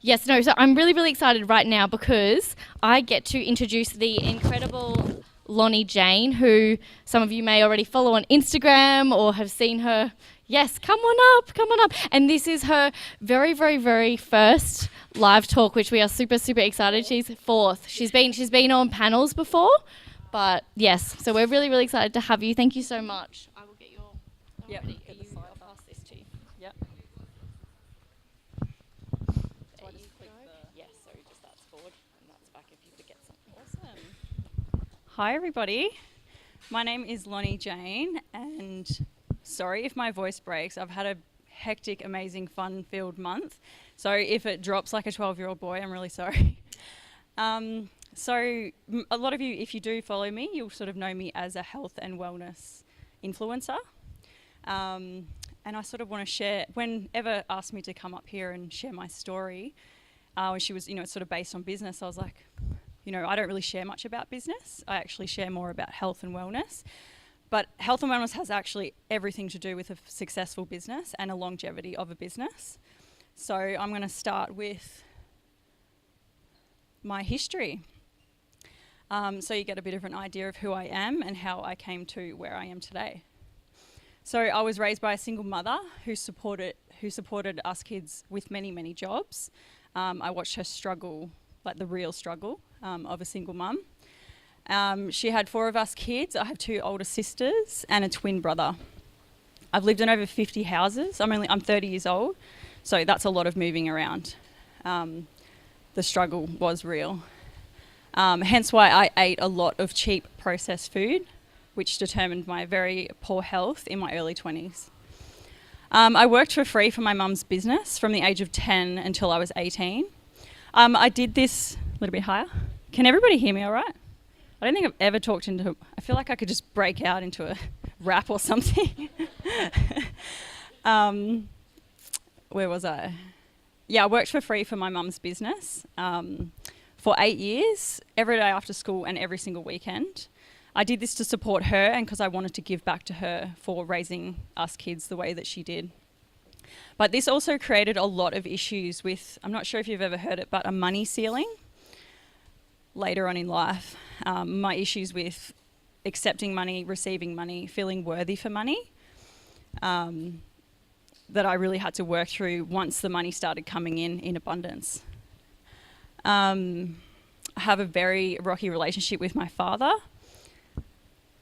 Yes, no, so I'm really, really excited right now because I get to introduce the incredible Loni Jane, who some of you may already follow on Instagram or have seen her. Yes, come on up, come on up. And this is her very, very, very first live talk, which we are super, super excited. She's fourth. She's been on panels before, but yes, so we're really, really excited to have you. Thank you so much. I will get your... Yep. I'll pass this to you. Yep. Yes, so just that's forward and that's back if you forget something. Awesome. Hi everybody. My name is Loni Jane, and sorry if my voice breaks. I've had a hectic, amazing, fun-filled month. So if it drops like a 12-year-old boy, I'm really sorry. So a lot of you, if you do follow me, you'll sort of know me as a health and wellness influencer. And I sort of want to share, whenever asked me to come up here and share my story, when she was, sort of based on business, I was like, I don't really share much about business. I actually share more about health and wellness. But health and wellness has actually everything to do with a successful business and a longevity of a business. So I'm going to start with my history. So you get a bit of an idea of who I am and how I came to where I am today. So I was raised by a single mother who supported us kids with many, many jobs. I watched her struggle, like the real struggle of a single mum. She had 4 of us kids. I have 2 older sisters and a twin brother. I've lived in over 50 houses. I'm 30 years old, so that's a lot of moving around. The struggle was real. Hence why I ate a lot of cheap processed food, which determined my very poor health in my early 20s. I worked for free for my mum's business from the age of 10 until I was 18. I did this a little bit higher. Can everybody hear me all right? I don't think I've ever talked into... I feel like I could just break out into a rap or something. Where was I? Yeah, I worked for free for my mum's business for 8 years, every day after school and every single weekend. I did this to support her and because I wanted to give back to her for raising us kids the way that she did. But this also created a lot of issues with, I'm not sure if you've ever heard it, but a money ceiling later on in life. My issues with accepting money, receiving money, feeling worthy for money, that I really had to work through once the money started coming in abundance. I have a very rocky relationship with my father.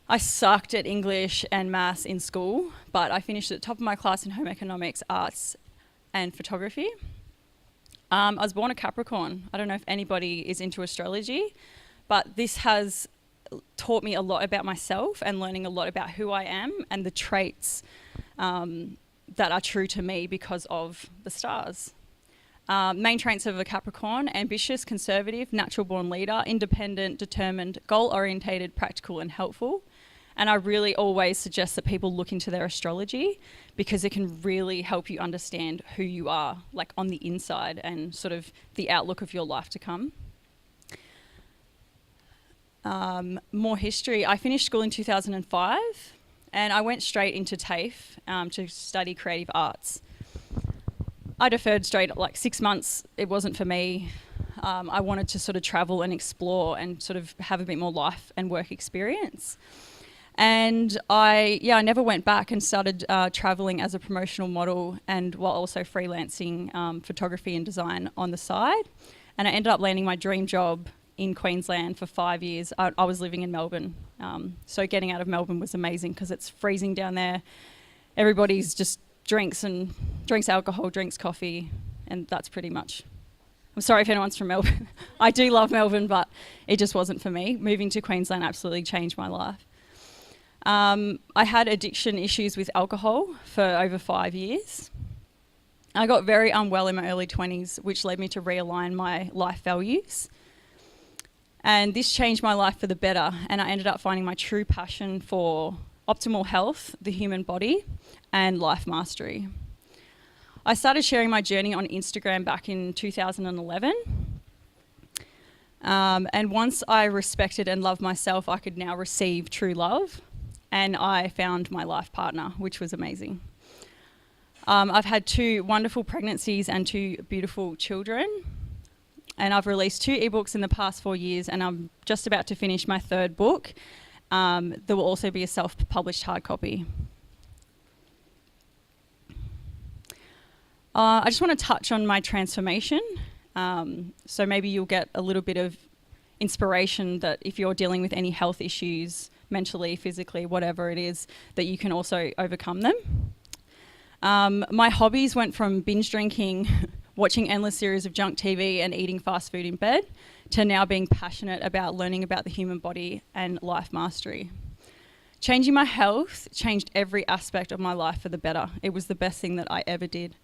I sucked at English and maths in school, but I finished at the top of my class in home economics, arts and photography. I was born a Capricorn. I don't know if anybody is into astrology, but this has taught me a lot about myself and learning a lot about who I am and the traits that are true to me because of the stars. Main traits of a Capricorn: ambitious, conservative, natural born leader, independent, determined, goal-orientated, practical and helpful. And I really always suggest that people look into their astrology because it can really help you understand who you are, like on the inside, and sort of the outlook of your life to come. More history. I finished school in 2005 and I went straight into TAFE to study creative arts. I deferred straight, like 6 months, it wasn't for me. I wanted to sort of travel and explore and sort of have a bit more life and work experience. And I never went back and started traveling as a promotional model and while also freelancing photography and design on the side. And I ended up landing my dream job in Queensland for 5 years. I was living in Melbourne. So getting out of Melbourne was amazing because it's freezing down there. Everybody's just drinks alcohol, drinks coffee, and that's pretty much. I'm sorry if anyone's from Melbourne. I do love Melbourne, but it just wasn't for me. Moving to Queensland absolutely changed my life. I had addiction issues with alcohol for over 5 years. I got very unwell in my early 20s, which led me to realign my life values. And this changed my life for the better, and I ended up finding my true passion for optimal health, the human body, and life mastery. I started sharing my journey on Instagram back in 2011. And once I respected and loved myself, I could now receive true love. And I found my life partner, which was amazing. I've had 2 wonderful pregnancies and 2 beautiful children. And I've released 2 ebooks in the past 4 years, and I'm just about to finish my 3rd book. There will also be a self-published hard copy. I just want to touch on my transformation. So maybe you'll get a little bit of inspiration that if you're dealing with any health issues, mentally, physically, whatever it is, that you can also overcome them. My hobbies went from binge drinking, watching endless series of junk TV and eating fast food in bed, to now being passionate about learning about the human body and life mastery. Changing my health changed every aspect of my life for the better. It was the best thing that I ever did.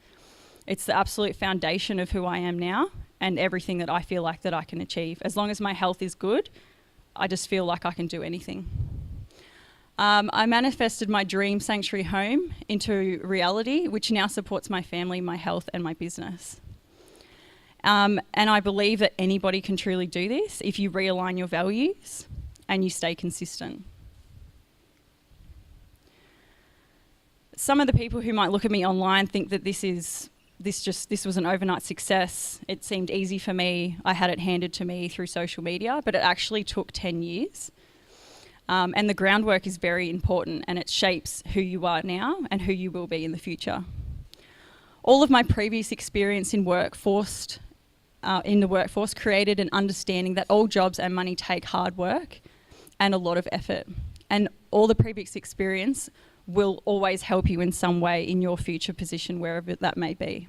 It's the absolute foundation of who I am now and everything that I feel like that I can achieve. As long as my health is good, I just feel like I can do anything. I manifested my dream sanctuary home into reality, which now supports my family, my health, and my business. And I believe that anybody can truly do this if you realign your values and you stay consistent. Some of the people who might look at me online think that this was an overnight success. It seemed easy for me. I had it handed to me through social media, but it actually took 10 years. And the groundwork is very important, and it shapes who you are now and who you will be in the future. All of my previous experience in the workforce created an understanding that all jobs and money take hard work and a lot of effort. And all the previous experience will always help you in some way in your future position, wherever that may be.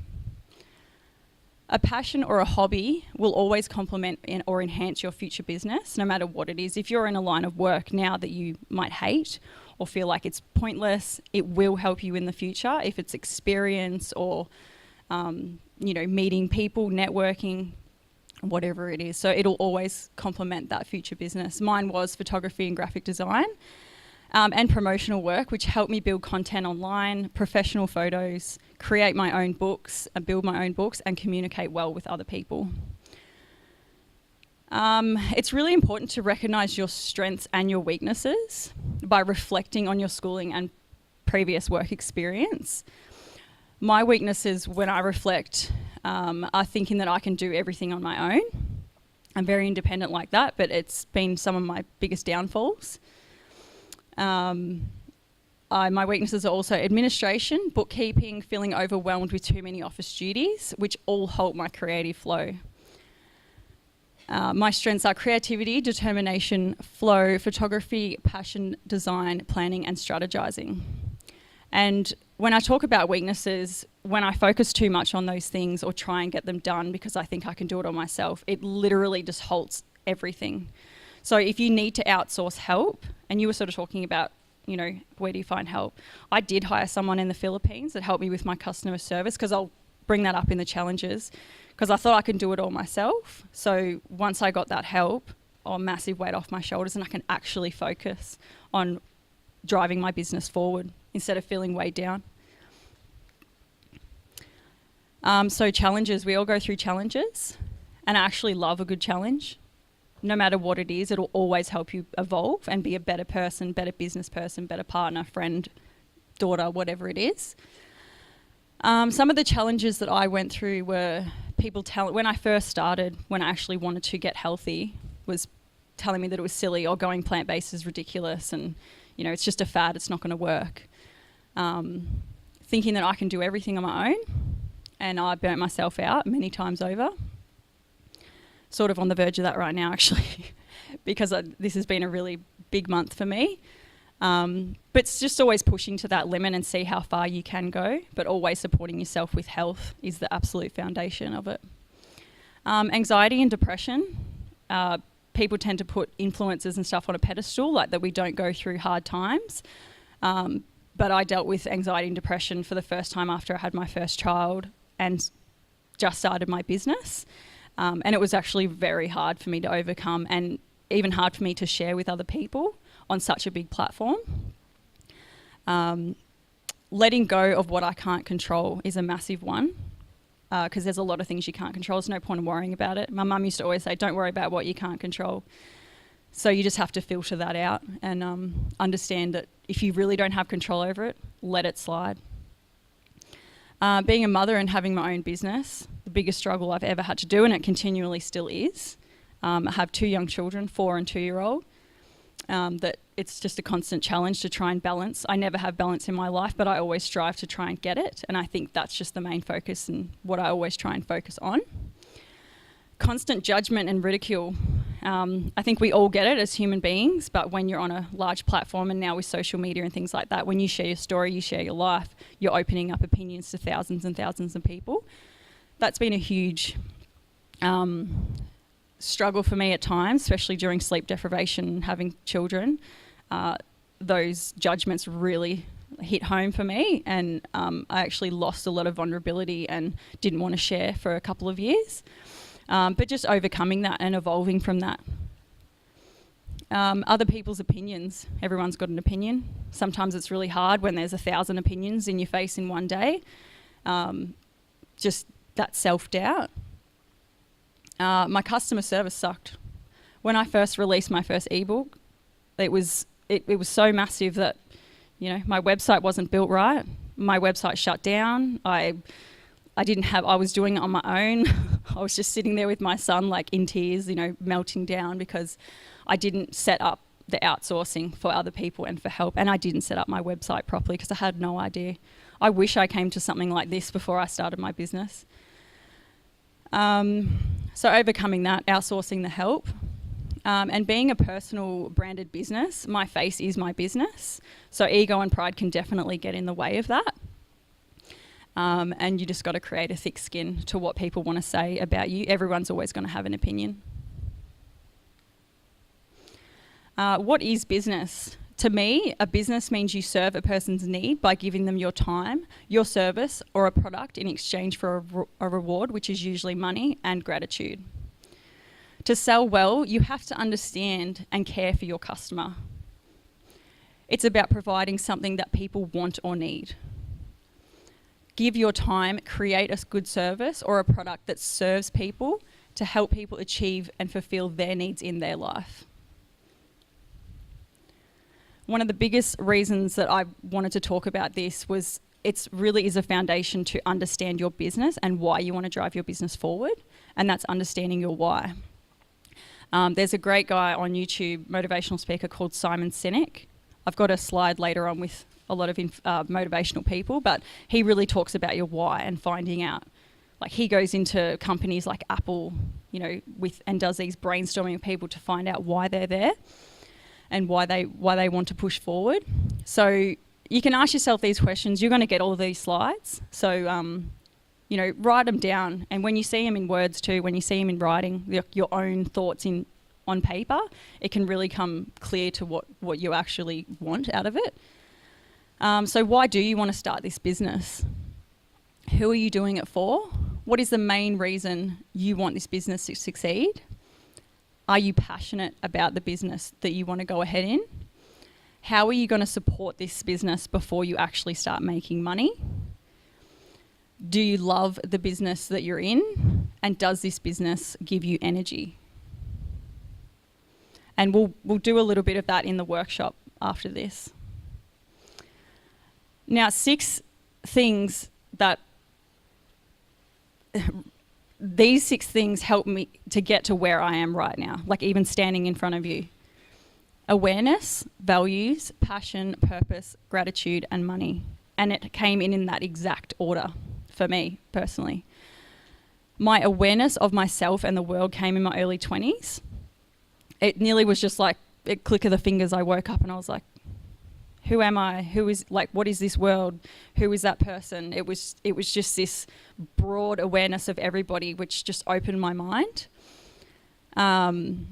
A passion or a hobby will always complement or enhance your future business, no matter what it is. If you're in a line of work now that you might hate or feel like it's pointless, it will help you in the future. If it's experience or, meeting people, networking, whatever it is. So it'll always complement that future business. Mine was photography and graphic design. And promotional work, which helped me build content online, professional photos, create my own books, build my own books, and communicate well with other people. It's really important to recognise your strengths and your weaknesses by reflecting on your schooling and previous work experience. My weaknesses, when I reflect, are thinking that I can do everything on my own. I'm very independent like that, but it's been some of my biggest downfalls. My weaknesses are also administration, bookkeeping, feeling overwhelmed with too many office duties, which all halt my creative flow. My strengths are creativity, determination, flow, photography, passion, design, planning, and strategizing. And when I talk about weaknesses, when I focus too much on those things or try and get them done because I think I can do it on myself, it literally just halts everything. So if you need to outsource help, and you were sort of talking about, where do you find help? I did hire someone in the Philippines that helped me with my customer service, because I'll bring that up in the challenges, because I thought I could do it all myself. So once I got that help, a massive weight off my shoulders, and I can actually focus on driving my business forward instead of feeling weighed down. So challenges, we all go through challenges, and I actually love a good challenge. No matter what it is, it'll always help you evolve and be a better person, better business person, better partner, friend, daughter, whatever it is. Some of the challenges that I went through were when I first started, when I actually wanted to get healthy, was telling me that it was silly, or going plant-based is ridiculous, and it's just a fad, it's not going to work. Thinking that I can do everything on my own, and I burnt myself out many times over. Sort of on the verge of that right now, actually, because this has been a really big month for me. But it's just always pushing to that limit and see how far you can go, but always supporting yourself with health is the absolute foundation of it. Anxiety and depression. People tend to put influencers and stuff on a pedestal, like that we don't go through hard times. But I dealt with anxiety and depression for the first time after I had my first child and just started my business. And it was actually very hard for me to overcome, and even hard for me to share with other people on such a big platform. Letting go of what I can't control is a massive one, because there's a lot of things you can't control. There's no point in worrying about it. My mum used to always say, don't worry about what you can't control. So you just have to filter that out and understand that if you really don't have control over it, let it slide. Being a mother and having my own business, the biggest struggle I've ever had to do, and it continually still is. I have 2 young children, 4 and 2-year-old, that it's just a constant challenge to try and balance. I never have balance in my life, but I always strive to try and get it. And I think that's just the main focus and what I always try and focus on. Constant judgment and ridicule. I think we all get it as human beings, but when you're on a large platform and now with social media and things like that, when you share your story, you share your life, you're opening up opinions to thousands and thousands of people. That's been a huge struggle for me at times, especially during sleep deprivation and having children. Those judgments really hit home for me, and I actually lost a lot of vulnerability and didn't want to share for a couple of years. But just overcoming that and evolving from that. Other people's opinions. Everyone's got an opinion. Sometimes it's really hard when there's 1,000 opinions in your face in one day. Just that self-doubt. My customer service sucked. When I first released my first ebook, it was so massive that, my website wasn't built right. My website shut down. I was doing it on my own. I was just sitting there with my son, like in tears, melting down because I didn't set up the outsourcing for other people and for help. And I didn't set up my website properly because I had no idea. I wish I came to something like this before I started my business. So overcoming that, outsourcing the help, and being a personal branded business, my face is my business. So ego and pride can definitely get in the way of that. And you just got to create a thick skin to what people want to say about you. Everyone's always going to have an opinion. What is business? To me, a business means you serve a person's need by giving them your time, your service, or a product in exchange for a reward, which is usually money and gratitude. To sell well, you have to understand and care for your customer. It's about providing something that people want or need. Give your time, create a good service or a product that serves people to help people achieve and fulfill their needs in their life. One of the biggest reasons that I wanted to talk about this was it really is a foundation to understand your business and why you want to drive your business forward, and that's understanding your why. There's a great guy on YouTube, motivational speaker called Simon Sinek. I've got a slide later on with a lot of motivational people, but he really talks about your why and finding out. Like, he goes into companies like Apple, and does these brainstorming with people to find out why they're there and why they want to push forward. So you can ask yourself these questions. You're going to get all of these slides. So, write them down. And when you see them in words too, when you see them in writing, your own thoughts on paper, it can really come clear to what you actually want out of it. So why do you want to start this business? Who are you doing it for? What is the main reason you want this business to succeed? Are you passionate about the business that you want to go ahead in? How are you going to support this business before you actually start making money? Do you love the business that you're in? And does this business give you energy? And we'll do a little bit of that in the workshop after this. Now, 6 things that these 6 things help me to get to where I am right now, like even standing in front of you. Awareness, values, passion, purpose, gratitude, and money. And it came in that exact order for me personally. My awareness of myself and the world came in my early 20s. It nearly was just like a click of the fingers. I woke up and I was like, who am I? What is this world? Who is that person? It was just this broad awareness of everybody, which just opened my mind. And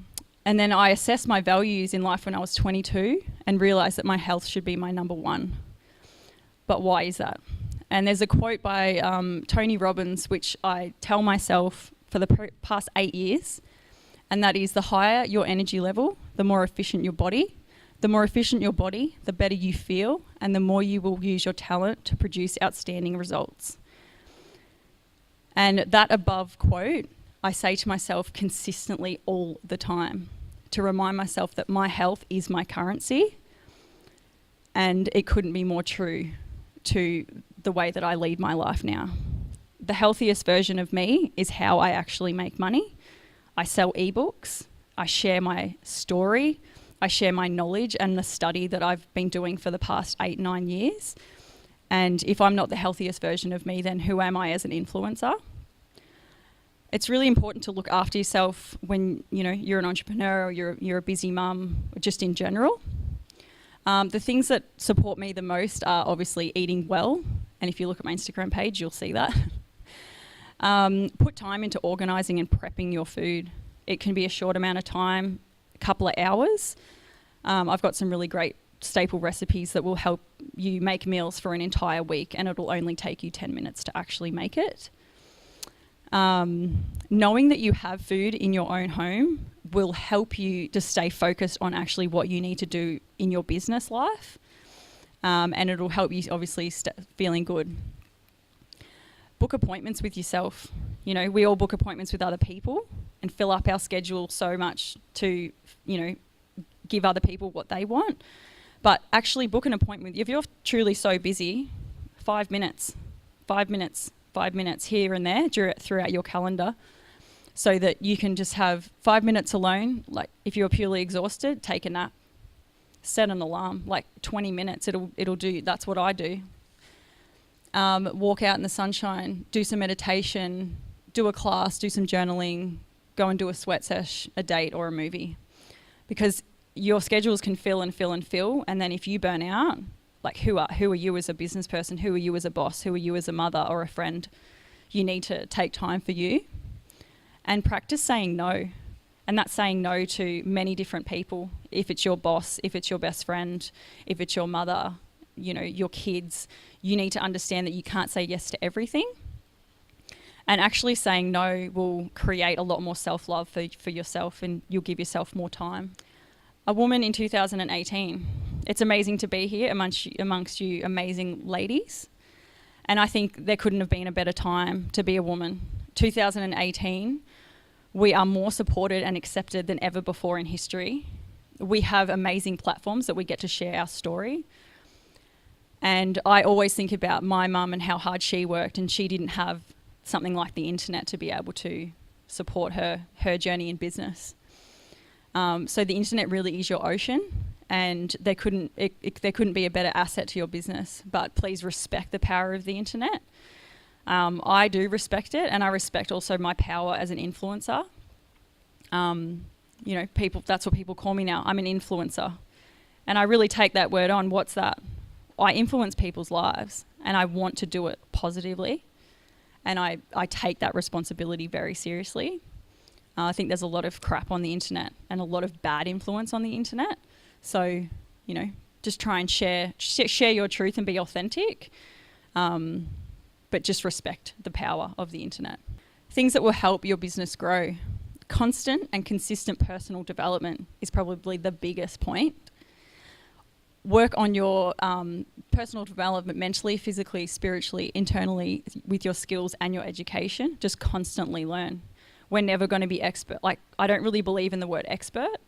then I assessed my values in life when I was 22 and realised that my health should be my number one. But why is that? And there's a quote by Tony Robbins, which I tell myself for the past 8 years, and that is: the higher your energy level, the more efficient your body. The more efficient your body, the better you feel, and the more you will use your talent to produce outstanding results. And that above quote, I say to myself consistently all the time to remind myself that my health is my currency, and it couldn't be more true to the way that I lead my life now. The healthiest version of me is how I actually make money. I sell ebooks, I share my story, I share my knowledge and the study that I've been doing for the past 8-9 years. And if I'm not the healthiest version of me, then who am I as an influencer? It's really important to look after yourself when you're an entrepreneur or you're a busy mum, just in general. The things that support me the most are obviously eating well. And if you look at my Instagram page, you'll see that. Put time into organising and prepping your food. It can be a short amount of time, a couple of hours. I've got some really great staple recipes that will help you make meals for an entire week, and it'll only take you 10 minutes to actually make it. Knowing that you have food in your own home will help you to stay focused on actually what you need to do in your business life. And it'll help you obviously feeling good. Book appointments with yourself. We all book appointments with other people and fill up our schedule so much to, give other people what they want. But actually book an appointment. If you're truly so busy, 5 minutes here and there throughout your calendar, so that you can just have 5 minutes alone. Like if you're purely exhausted, take a nap. Set an alarm, like 20 minutes, it'll do. That's what I do. Walk out in the sunshine, do some meditation, do a class, do some journaling, go and do a sweat sesh, a date or a movie. Because your schedules can fill and fill and fill, and then if you burn out, like who are you as a business person? Who are you as a boss? Who are you as a mother or a friend? You need to take time for you and practice saying no. And that's saying no to many different people. If it's your boss, if it's your best friend, if it's your mother, your kids, you need to understand that you can't say yes to everything. And actually saying no will create a lot more self-love for yourself, and you'll give yourself more time. A woman in 2018. It's amazing to be here amongst you amazing ladies. And I think there couldn't have been a better time to be a woman. 2018, we are more supported and accepted than ever before in history. We have amazing platforms that we get to share our story. And I always think about my mum and how hard she worked, and she didn't have something like the internet to be able to support her journey in business. So the internet really is your ocean, and there couldn't be a better asset to your business. But please respect the power of the internet. I do respect it, and I respect also my power as an influencer. People, that's what people call me now. I'm an influencer. And I really take that word on. What's that? I influence people's lives, and I want to do it positively. And I take that responsibility very seriously. I think there's a lot of crap on the internet and a lot of bad influence on the internet. So, just try and share your truth and be authentic. But just respect the power of the internet. Things that will help your business grow. Constant and consistent personal development is probably the biggest point. Work on your personal development mentally, physically, spiritually, internally, with your skills and your education. Just constantly learn. We're never going to be expert. Like, I don't really believe in the word expert,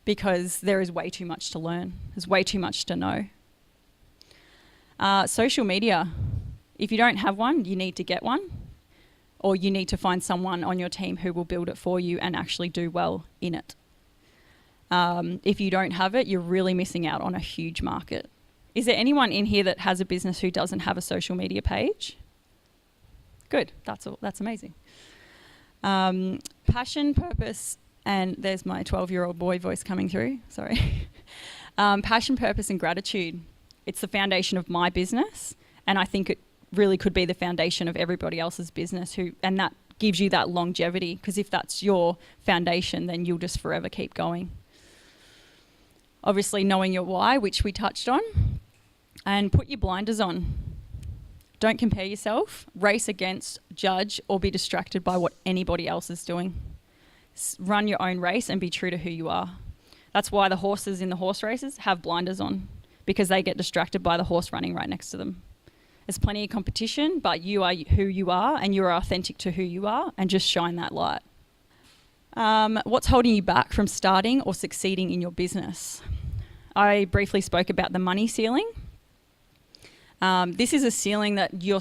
because there is way too much to learn. There's way too much to know. Social media. If you don't have one, you need to get one, or you need to find someone on your team who will build it for you and actually do well in it. If you don't have it, you're really missing out on a huge market. Is there anyone in here that has a business who doesn't have a social media page? Good, that's amazing. Passion, purpose, and there's my 12-year-old boy voice coming through, sorry. Passion, purpose, and gratitude. It's the foundation of my business, and I think it really could be the foundation of everybody else's business, and that gives you that longevity, because if that's your foundation, then you'll just forever keep going. Obviously, knowing your why, which we touched on, and put your blinders on. Don't compare yourself, race against, judge, or be distracted by what anybody else is doing. Run your own race and be true to who you are. That's why the horses in the horse races have blinders on, because they get distracted by the horse running right next to them. There's plenty of competition, but you are who you are, and you're authentic to who you are, and just shine that light. What's holding you back from starting or succeeding in your business? I briefly spoke about the money ceiling. This is a ceiling that you're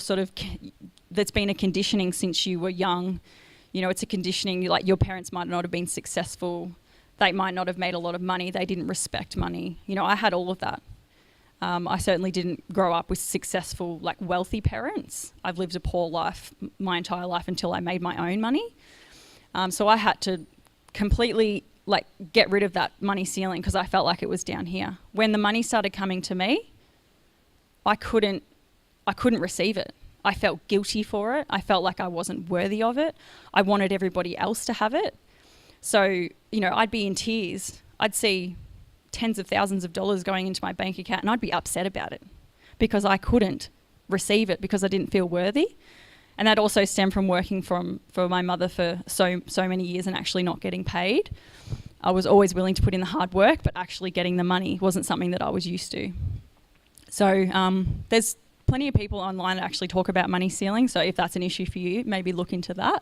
that's been a conditioning since you were young. You know, it's a conditioning, like your parents might not have been successful. They might not have made a lot of money. They didn't respect money. You know, I had all of that. I certainly didn't grow up with successful, like wealthy parents. I've lived a poor life my entire life until I made my own money. So I had to completely like get rid of that money ceiling because I felt like it was down here. When the money started coming to me, I couldn't receive it. I felt guilty for it. I felt like I wasn't worthy of it. I wanted everybody else to have it. So, you know, I'd be in tears. I'd see tens of thousands of dollars going into my bank account and I'd be upset about it because I couldn't receive it because I didn't feel worthy. And that also stemmed from working for my mother for so many years and actually not getting paid. I was always willing to put in the hard work, but actually getting the money wasn't something that I was used to. So there's plenty of people online that actually talk about money ceiling. So if that's an issue for you, maybe look into that.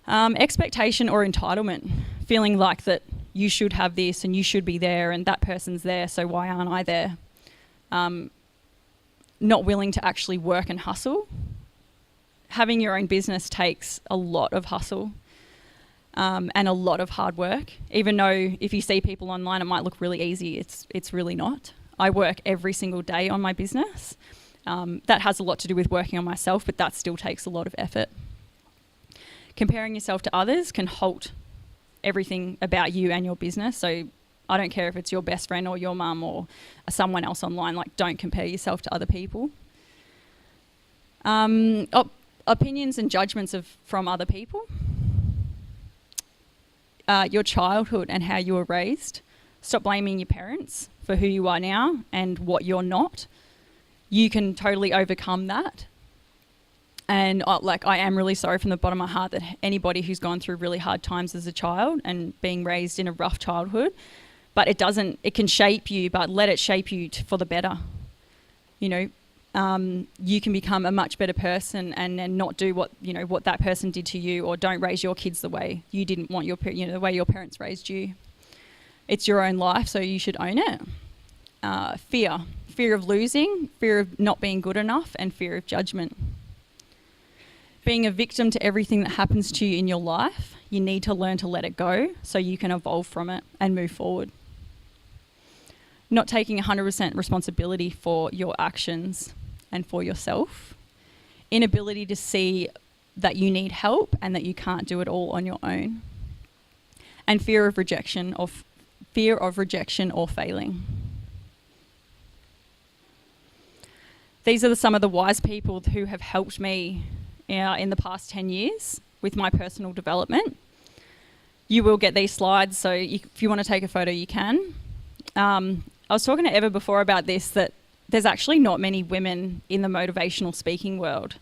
Expectation or entitlement, feeling like that you should have this and you should be there and that person's there, so why aren't I there? Not willing to actually work and hustle. Having your own business takes a lot of hustle and a lot of hard work. Even though if you see people online, it might look really easy, it's really not. I work every single day on my business. That has a lot to do with working on myself, but that still takes a lot of effort. Comparing yourself to others can halt everything about you and your business. So I don't care if it's your best friend or your mum or someone else online, like don't compare yourself to other people. Opinions and judgments from other people. Your childhood and how you were raised. Stop blaming your parents for who you are now and what you're not. You can totally overcome that. And I am really sorry from the bottom of my heart that anybody who's gone through really hard times as a child and being raised in a rough childhood, but it can shape you, but let it shape you for the better. You know, you can become a much better person and not do what that person did to you, or don't raise your kids the way you didn't want the way your parents raised you. It's your own life, so you should own it. Fear of losing, fear of not being good enough, and fear of judgment. Being a victim to everything that happens to you in your life, you need to learn to let it go so you can evolve from it and move forward. Not taking 100% responsibility for your actions and for yourself. Inability to see that you need help and that you can't do it all on your own. And fear of rejection or failing. These are some of the wise people who have helped me in the past 10 years with my personal development. You will get these slides, so if you want to take a photo, you can. I was talking to Eva before about this, that there's actually not many women in the motivational speaking world.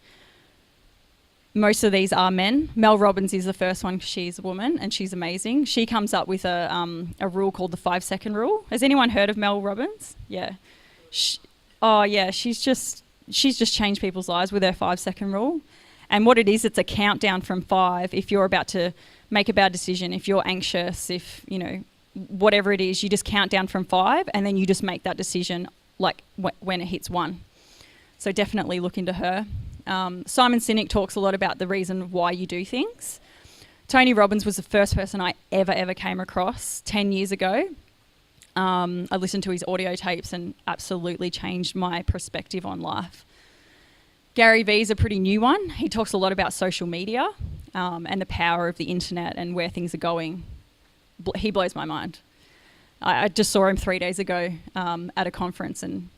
Most of these are men. Mel Robbins is the first one because she's a woman and she's amazing. She comes up with a rule called the 5-second rule. Has anyone heard of Mel Robbins? Yeah. She's just changed people's lives with her 5-second rule. And what it is, it's a countdown from 5. If you're about to make a bad decision, if you're anxious, if, whatever it is, you just count down from 5 and then you just make that decision like when it hits 1. So definitely look into her. Simon Sinek talks a lot about the reason why you do things. Tony Robbins was the first person I ever came across 10 years ago. I listened to his audio tapes and absolutely changed my perspective on life. Gary Vee is a pretty new one. He talks a lot about social media and the power of the internet and where things are going. He blows my mind. I just saw him 3 days ago at a conference, and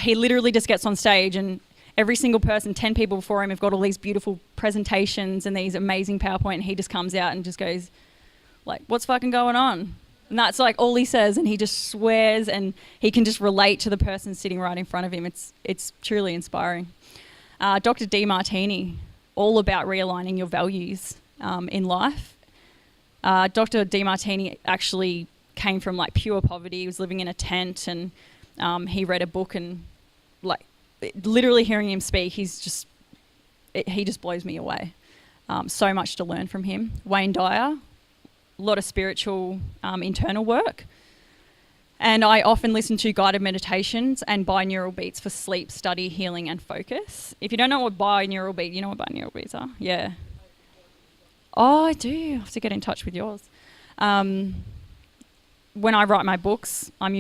he literally just gets on stage and every single person, 10 people before him have got all these beautiful presentations and these amazing PowerPoint, and he just comes out and just goes like, what's fucking going on? And that's like all he says, and he just swears, and he can just relate to the person sitting right in front of him. It's truly inspiring. Dr. Demartini, all about realigning your values in life. Dr. Demartini actually came from like pure poverty. He was living in a tent, and he read a book, and like literally hearing him speak, he just blows me away. So much to learn from him. Wayne Dyer, a lot of spiritual internal work. And I often listen to guided meditations and binaural beats for sleep, study, healing, and focus. If you don't know what binaural beat, you know what binaural beats are? Yeah. Oh, I do. I have to get in touch with yours. When I write my books, I've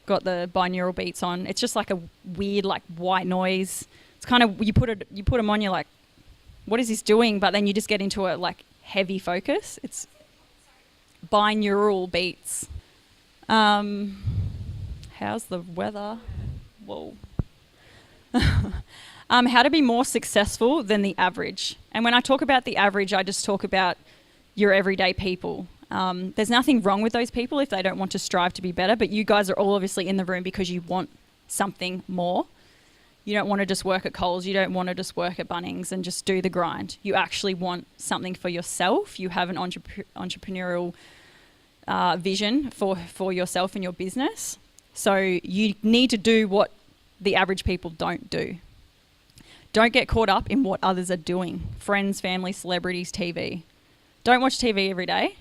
got the binaural beats on. It's just like a weird, like, white noise. It's kind of, you put them on, you're like, what is this doing? But then you just get into a, like, heavy focus. It's binaural beats. How's the weather? Whoa. How to be more successful than the average. And when I talk about the average, I just talk about your everyday people. There's nothing wrong with those people if they don't want to strive to be better, but you guys are all obviously in the room because you want something more. You don't want to just work at Coles. You don't want to just work at Bunnings and just do the grind. You actually want something for yourself. You have an entrepreneurial vision for yourself and your business. So you need to do what the average people don't do. Don't get caught up in what others are doing. Friends, family, celebrities, TV. Don't watch TV every day.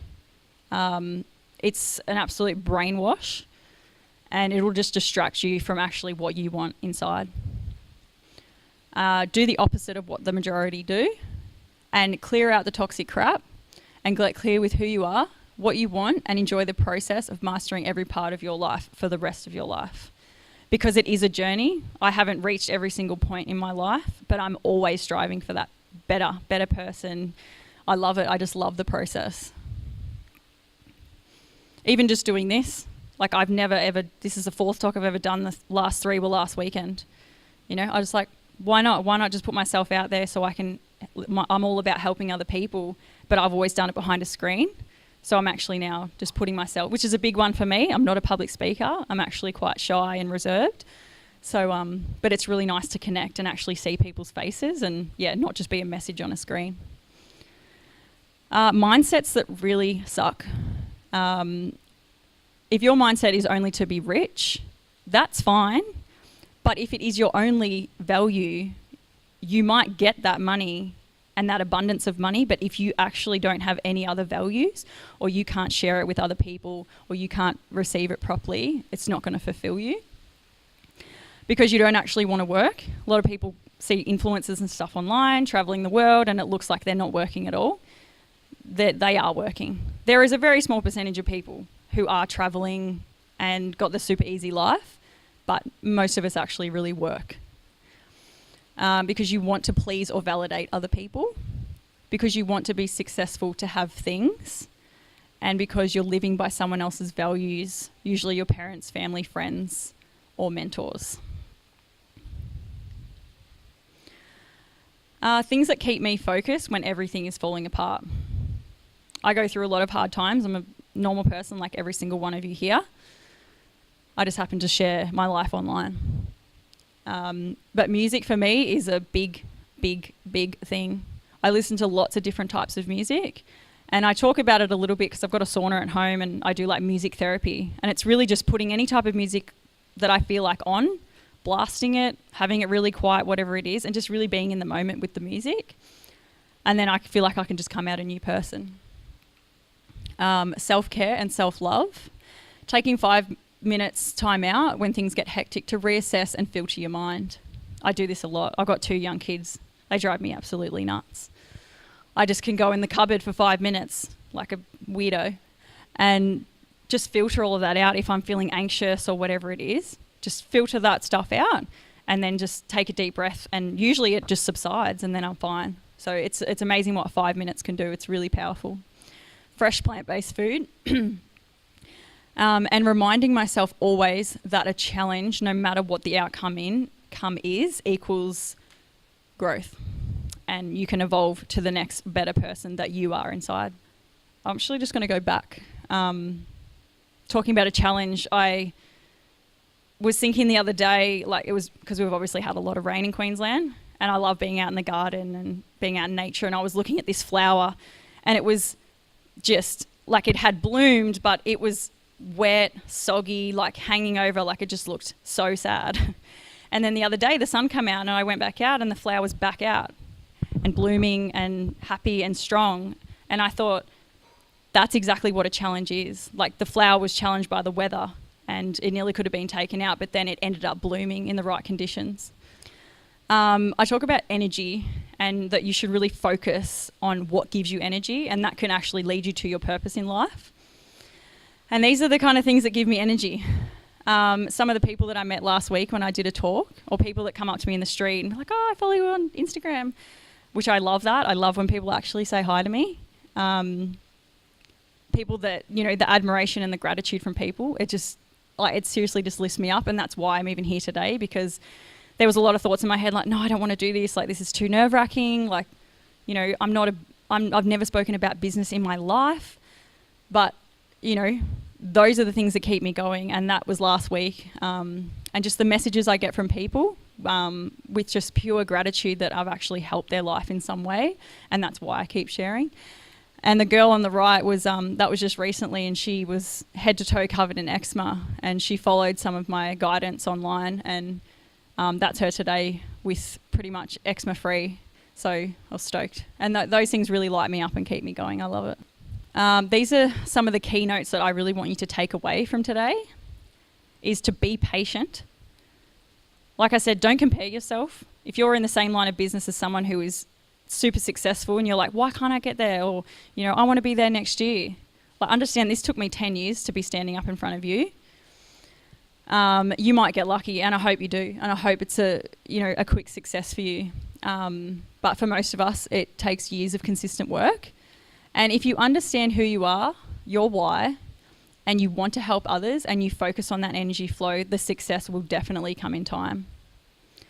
It's an absolute brainwash, and it'll just distract you from actually what you want inside. Do the opposite of what the majority do, and clear out the toxic crap, and get clear with who you are, what you want, and enjoy the process of mastering every part of your life for the rest of your life. Because it is a journey. I haven't reached every single point in my life, but I'm always striving for that better person. I love it. I just love the process. Even just doing this, like, I've never ever, this is the fourth talk I've ever done. The last three were last weekend. You know, I just like, why not? Why not just put myself out there so I'm all about helping other people, but I've always done it behind a screen. So I'm actually now just putting myself, which is a big one for me. I'm not a public speaker. I'm actually quite shy and reserved. So, but it's really nice to connect and actually see people's faces and, yeah, not just be a message on a screen. Mindsets that really suck. If your mindset is only to be rich, that's fine. But if it is your only value, you might get that money and that abundance of money, but if you actually don't have any other values, or you can't share it with other people, or you can't receive it properly, it's not going to fulfill you. Because you don't actually want to work. A lot of people see influencers and stuff online, traveling the world, and it looks like they're not working at all. They are working. There is a very small percentage of people who are traveling and got the super easy life, but most of us actually really work. Because you want to please or validate other people, because you want to be successful to have things, and because you're living by someone else's values, usually your parents, family, friends, or mentors. Things that keep me focused when everything is falling apart. I go through a lot of hard times. I'm a normal person like every single one of you here. I just happen to share my life online. But music for me is a big thing. I listen to lots of different types of music, and I talk about it a little bit because I've got a sauna at home and I do like music therapy, and it's really just putting any type of music that I feel like on, blasting it, having it really quiet, whatever it is, and just really being in the moment with the music. And then I feel like I can just come out a new person. Self-care and self-love. Taking 5 minutes time out when things get hectic to reassess and filter your mind. I do this a lot. I've got 2 young kids. They drive me absolutely nuts. I just can go in the cupboard for 5 minutes like a weirdo and just filter all of that out. If I'm feeling anxious or whatever it is, just filter that stuff out and then just take a deep breath, and usually it just subsides and then I'm fine. So it's amazing what 5 minutes can do. It's really powerful. Fresh plant-based food. And reminding myself always that a challenge, no matter what the outcome is, equals growth. And you can evolve to the next better person that you are inside. I'm actually just going to go back. Talking about a challenge, I was thinking the other day, like, it was because we've obviously had a lot of rain in Queensland, and I love being out in the garden and being out in nature, and I was looking at this flower, and it was just like it had bloomed, but it was wet, soggy, like hanging over, like it just looked so sad. And then the other day the sun came out and I went back out and the flower was back out and blooming and happy and strong. And I thought, that's exactly what a challenge is. Like, the flower was challenged by the weather and it nearly could have been taken out, but then it ended up blooming in the right conditions. I talk about energy and that you should really focus on what gives you energy, and that can actually lead you to your purpose in life. And these are the kind of things that give me energy. Some of the people that I met last week when I did a talk, or people that come up to me in the street and be like, oh, I follow you on Instagram, which I love that. I love when people actually say hi to me. People that, you know, the admiration and the gratitude from people, it seriously just lifts me up. And that's why I'm even here today, because there was a lot of thoughts in my head like, no, I don't want to do this. Like, this is too nerve-wracking. Like, you know, I've never spoken about business in my life, but, you know, those are the things that keep me going. And that was last week. And just the messages I get from people with just pure gratitude that I've actually helped their life in some way. And that's why I keep sharing. And the girl on the right was, that was just recently, and she was head to toe covered in eczema, and she followed some of my guidance online, and that's her today with pretty much eczema free. So I was stoked. And those things really light me up and keep me going. I love it. These are some of the keynotes that I really want you to take away from today, is to be patient. Like I said, don't compare yourself. If you're in the same line of business as someone who is super successful and you're like, why can't I get there? Or, you know, I want to be there next year. Like, understand this took me 10 years to be standing up in front of you. You might get lucky, and I hope you do. And I hope it's a quick success for you. But for most of us, it takes years of consistent work. And if you understand who you are, your why, and you want to help others, and you focus on that energy flow, the success will definitely come in time.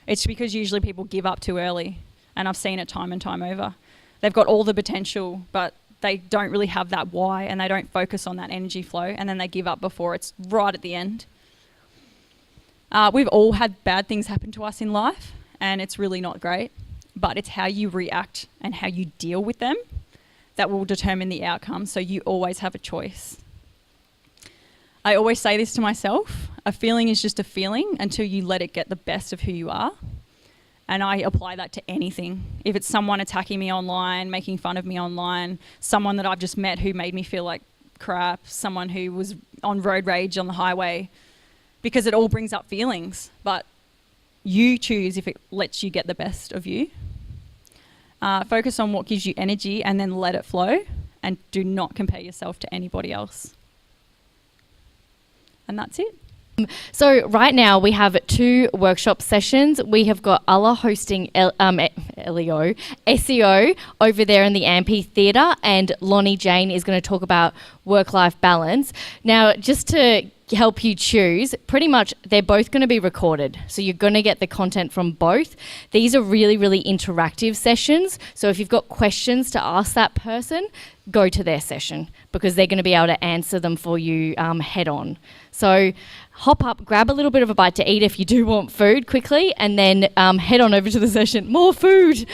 It's because usually people give up too early. And I've seen it time and time over. They've got all the potential, but they don't really have that why, and they don't focus on that energy flow, and then they give up before it's right at the end. We've all had bad things happen to us in life, and it's really not great, but it's how you react and how you deal with them that will determine the outcome, so you always have a choice. I always say this to myself, a feeling is just a feeling until you let it get the best of who you are. And I apply that to anything. If it's someone attacking me online, making fun of me online, someone that I've just met who made me feel like crap, someone who was on road rage on the highway, because it all brings up feelings, but you choose if it lets you get the best of you. Focus on what gives you energy and then let it flow, and do not compare yourself to anybody else. And that's it. So right now we have 2 workshop sessions. We have got Allah hosting SEO over there in the Amphitheatre, and Loni Jane is going to talk about work-life balance. Now, just to help you choose, pretty much they're both going to be recorded. So you're going to get the content from both. These are really, really interactive sessions. So if you've got questions to ask that person, go to their session, because they're going to be able to answer them for you head on. So hop up, grab a little bit of a bite to eat if you do want food quickly, and then head on over to the session. More food!